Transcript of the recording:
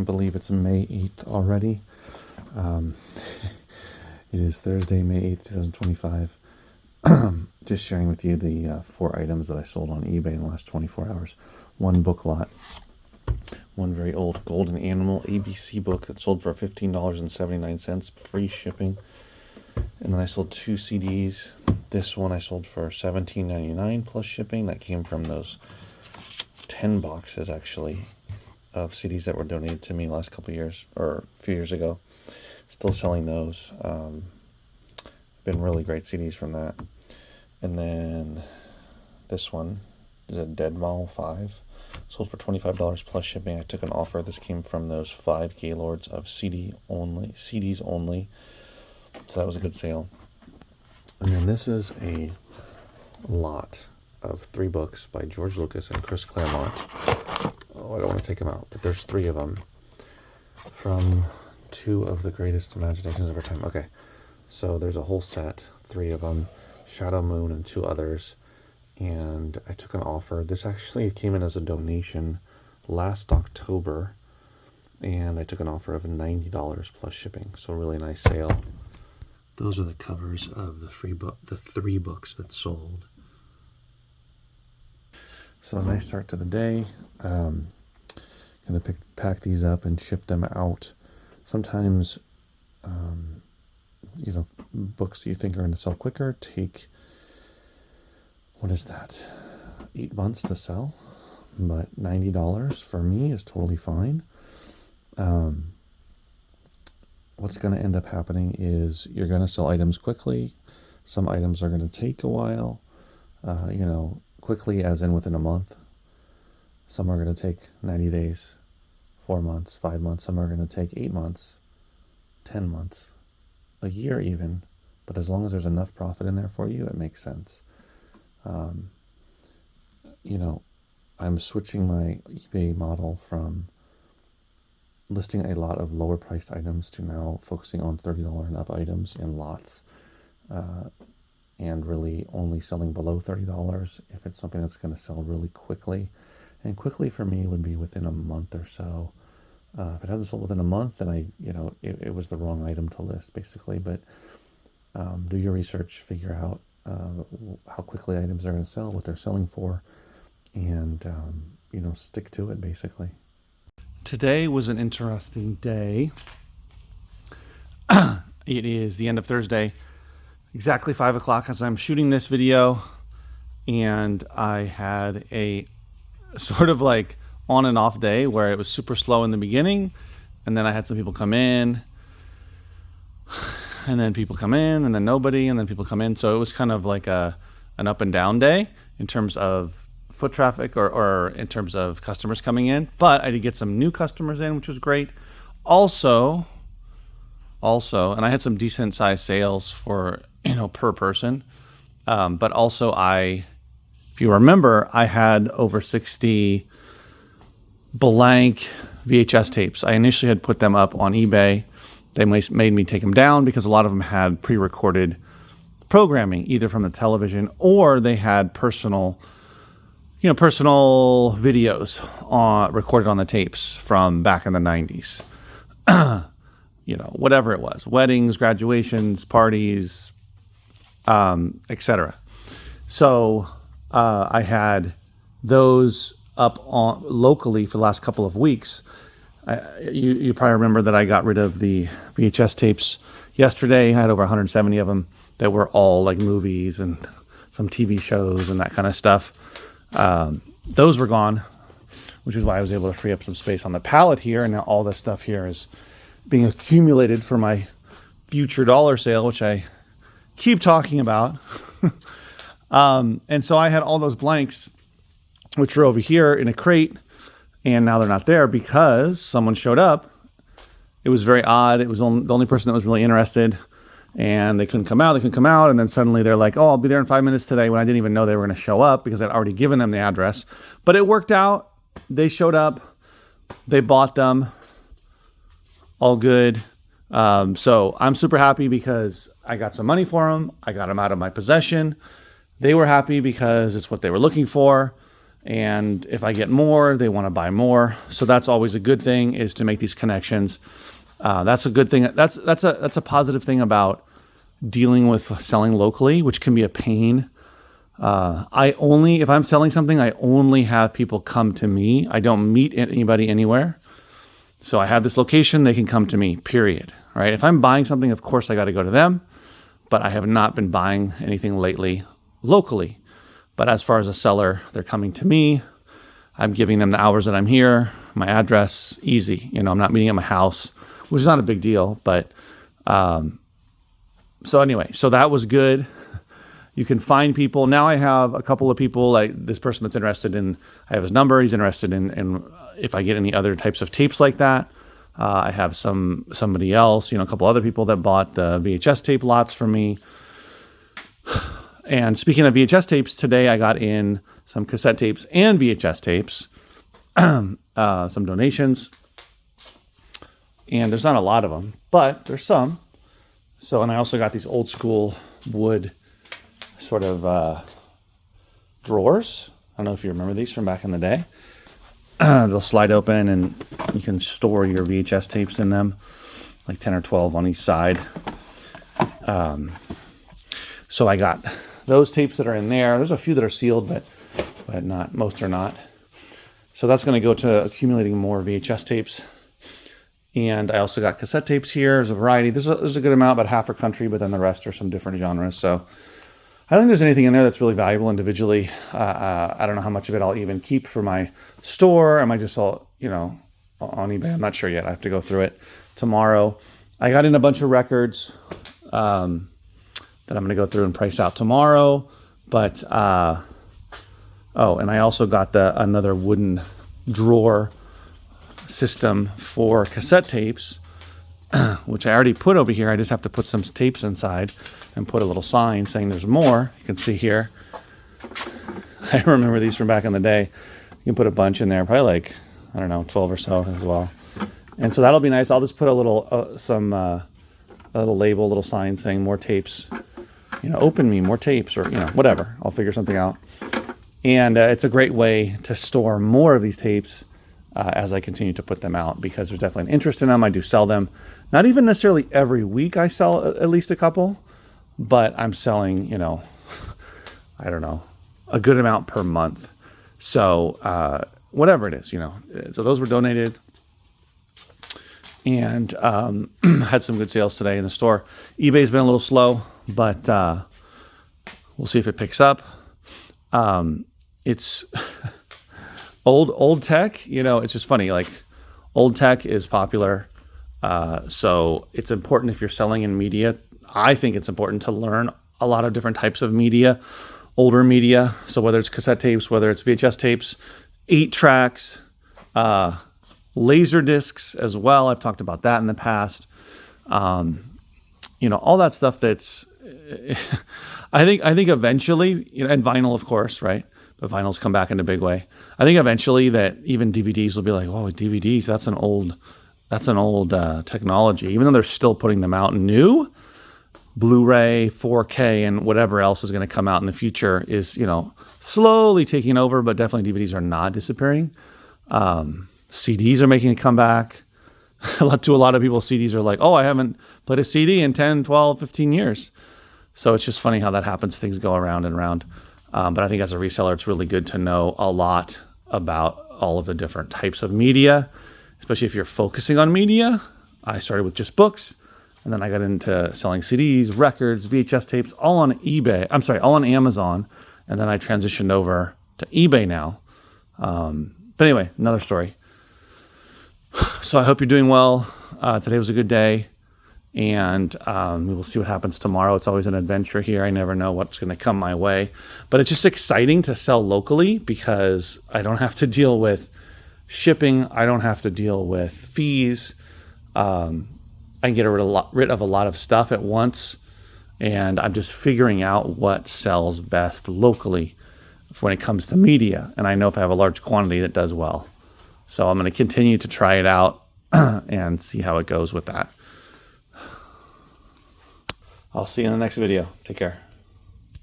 can't believe it's May 8th already. It is Thursday, May 8th, 2025. Just sharing with you the 4 items that I sold on eBay in the last 24 hours. One book lot, one very old Golden Animal ABC book that sold for $15.79, free shipping. And then I sold 2 CDs. This one I sold for $17.99 plus shipping. That came from those 10 boxes, actually, of CDs that were donated to me last couple of years, or a few years ago. Still selling those. Been really great CDs from that. And then this one is a Dead Mall 5. Sold for $25 plus shipping. I took an offer. This came from those 5 Gaylords of CDs only. So that was a good sale. And then this is a lot of 3 books by George Lucas and Chris Claremont. Oh, I don't want to take them out, but there's 3 of them from 2 of the greatest imaginations of our time. Okay, so there's a whole set, 3 of them, Shadow Moon and 2 others. And I took an offer. This actually came in as a donation last October, and I took an offer of $90 plus shipping. So really nice sale. Those are the covers of the the 3 books that sold. So a nice start to the day. Gonna pack these up and ship them out. Sometimes, books that you think are going to sell quicker take, what is that, 8 months to sell, but $90 for me is totally fine. What's going to end up happening is you're going to sell items quickly. Some items are going to take a while, quickly as in within a month. Some are going to take 90 days, 4 months, 5 months. Some are going to take 8 months, 10 months, a year even. But as long as there's enough profit in there for you, it makes sense. I'm switching my eBay model from listing a lot of lower priced items to now focusing on $30 and up items in lots, and really only selling below $30 if it's something that's going to sell really quickly. And quickly for me would be within a month or so. If it hasn't sold within a month, then it was the wrong item to list, basically. But do your research, figure out how quickly items are going to sell, what they're selling for, and stick to it, basically. Today was an interesting day. It is the end of Thursday, exactly 5 o'clock as I'm shooting this video, and I had a sort of like on and off day where it was super slow in the beginning, and then I had some people come in, and then people come in, and then nobody, and then people come in. So it was kind of like an up and down day in terms of foot traffic or in terms of customers coming in. But I did get some new customers in, which was great. Also, and I had some decent sized sales for, per person. But also if you remember, I had over 60 blank VHS tapes. I initially had put them up on eBay. They made me take them down because a lot of them had pre-recorded programming, either from the television or they had personal videos recorded on the tapes from back in the 90s. Whatever it was, weddings, graduations, parties, etc. So I had those up on locally for the last couple of weeks. You probably remember that I got rid of the VHS tapes yesterday. I had over 170 of them that were all like movies and some TV shows and that kind of stuff. Those were gone, which is why I was able to free up some space on the pallet here. And now all this stuff here is being accumulated for my future dollar sale, which I keep talking about. And so I had all those blanks, which are over here in a crate, and now they're not there because someone showed up. It was very odd. It was the only person that was really interested, and they couldn't come out. And then suddenly they're like, oh, I'll be there in 5 minutes today, when I didn't even know they were going to show up because I'd already given them the address. But it worked out. They showed up. They bought them. All good. So I'm super happy because I got some money for them. I got them out of my possession. They were happy because it's what they were looking for. And if I get more, they want to buy more. So that's always a good thing, is to make these connections. That's a good thing. That's a positive thing about dealing with selling locally, which can be a pain. If I'm selling something, I only have people come to me. I don't meet anybody anywhere. So I have this location, they can come to me, period. Right? If I'm buying something, of course I got to go to them, but I have not been buying anything lately locally. But as far as a seller, they're coming to me. I'm giving them the hours that I'm here, my address, easy. I'm not meeting at my house, which is not a big deal. But so anyway, so that was good. You can find people. Now I have a couple of people, like this person that's interested in, I have his number. He's interested in if I get any other types of tapes like that. I have somebody else, a couple other people that bought the VHS tape lots from me. And speaking of VHS tapes, today I got in some cassette tapes and VHS tapes, some donations. And there's not a lot of them, but there's some. So, and I also got these old school wood sort of drawers. I don't know if you remember these from back in the day. They'll slide open and you can store your VHS tapes in them, like 10 or 12 on each side. So I got those tapes that are in there. There's a few that are sealed, but not most are not. So that's going to go to accumulating more VHS tapes. And I also got cassette tapes here. There's a variety. There's a good amount, about half are country, but then the rest are some different genres. So I don't think there's anything in there that's really valuable individually. I don't know how much of it I'll even keep for my store. I might just all, on eBay. I'm not sure yet. I have to go through it tomorrow. I got in a bunch of records that I'm going to go through and price out tomorrow. But, and I also got another wooden drawer system for cassette tapes, which I already put over here. I just have to put some tapes inside and put a little sign saying there's more. You can see here. I remember these from back in the day. You can put a bunch in there, probably like, 12 or so as well. And so that'll be nice. I'll just put a little, a little label, a little sign saying more tapes, open me, more tapes, or, whatever. I'll figure something out. And it's a great way to store more of these tapes as I continue to put them out, because there's definitely an interest in them. I do sell them. Not even necessarily every week I sell at least a couple, but I'm selling, I don't know, a good amount per month. So whatever it is, So those were donated. And had some good sales today in the store. eBay's been a little slow, but we'll see if it picks up. It's old tech, it's just funny. Like, old tech is popular. So it's important if you're selling in media. I think it's important to learn a lot of different types of media, older media. So whether it's cassette tapes, whether it's VHS tapes, 8 tracks, laser discs as well. I've talked about that in the past. All that stuff that's, I think eventually, and vinyl, of course, right? But vinyl's come back in a big way. I think eventually that even DVDs will be like, oh, DVDs, that's an old technology. Even though they're still putting them out new, Blu-ray, 4K, and whatever else is going to come out in the future is, slowly taking over, but definitely DVDs are not disappearing. CDs are making a comeback. To a lot of people, CDs are like, oh, I haven't played a CD in 10, 12, 15 years. So it's just funny how that happens. Things go around and around. But I think as a reseller, it's really good to know a lot about all of the different types of media, especially if you're focusing on media. I started with just books, and then I got into selling CDs, records, VHS tapes, all on Amazon. And then I transitioned over to eBay now. But anyway, another story. So I hope you're doing well. Today was a good day. And we will see what happens tomorrow. It's always an adventure here. I never know what's going to come my way. But it's just exciting to sell locally because I don't have to deal with shipping. I don't have to deal with fees. I can get rid of a lot of stuff at once. And I'm just figuring out what sells best locally when it comes to media. And I know if I have a large quantity that does well. So I'm going to continue to try it out and see how it goes with that. I'll see you in the next video. Take care.